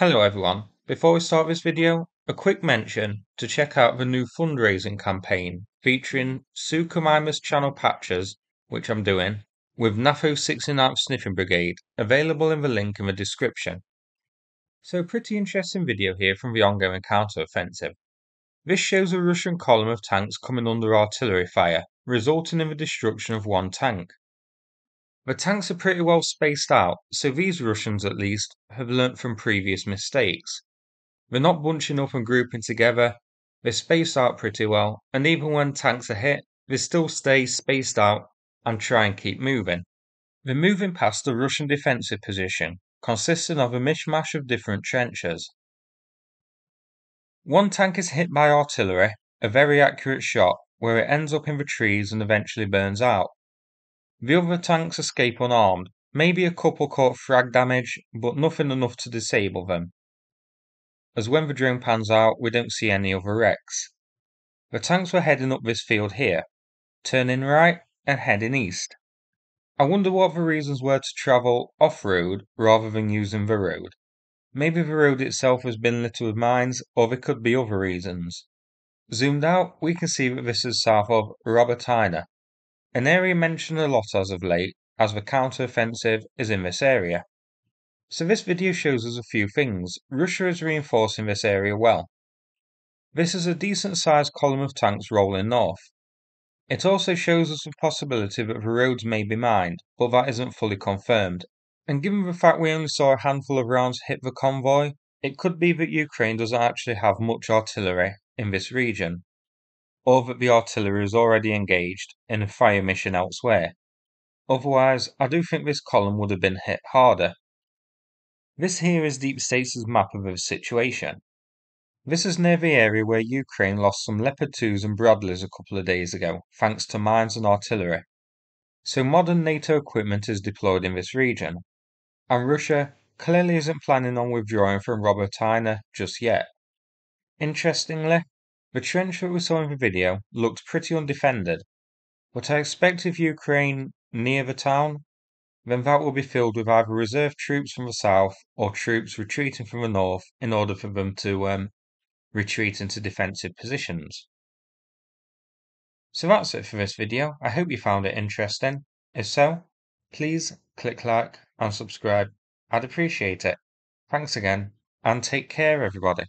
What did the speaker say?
Hello everyone, before we start this video, a quick mention to check out the new fundraising campaign featuring Suchomimus channel patches, which I'm doing, with NAFO 69th Sniffing Brigade, available in the link in the description. So a pretty interesting video here from the ongoing counteroffensive. This shows a Russian column of tanks coming under artillery fire, resulting in the destruction of one tank. The tanks are pretty well spaced out, so these Russians at least have learnt from previous mistakes. They're not bunching up and grouping together, they're spaced out pretty well, and even when tanks are hit, they still stay spaced out and try and keep moving. They're moving past the Russian defensive position, consisting of a mishmash of different trenches. One tank is hit by artillery, a very accurate shot, where it ends up in the trees and eventually burns out. The other tanks escape unarmed, maybe a couple caught frag damage, but nothing enough to disable them, as when the drone pans out we don't see any other wrecks. The tanks were heading up this field here, turning right and heading east. I wonder what the reasons were to travel off-road rather than using the road. Maybe the road itself has been littered with mines, or there could be other reasons. Zoomed out, we can see that this is south of Robotyne, an area mentioned a lot as of late, as the counter-offensive is in this area. So this video shows us a few things. Russia is reinforcing this area well. This is a decent sized column of tanks rolling north. It also shows us the possibility that the roads may be mined, but that isn't fully confirmed. And given the fact we only saw a handful of rounds hit the convoy, it could be that Ukraine doesn't actually have much artillery in this region, or that the artillery is already engaged in a fire mission elsewhere. Otherwise, I do think this column would have been hit harder. This here is Deep State's map of the situation. This is near the area where Ukraine lost some Leopard 2s and Bradleys a couple of days ago, thanks to mines and artillery. So modern NATO equipment is deployed in this region, and Russia clearly isn't planning on withdrawing from Robotyne just yet. Interestingly, the trench that we saw in the video looked pretty undefended, but I expect if Ukraine near the town, then that will be filled with either reserve troops from the south or troops retreating from the north in order for them to retreat into defensive positions. So that's it for this video. I hope you found it interesting. If so, please click like and subscribe. I'd appreciate it. Thanks again, and take care everybody.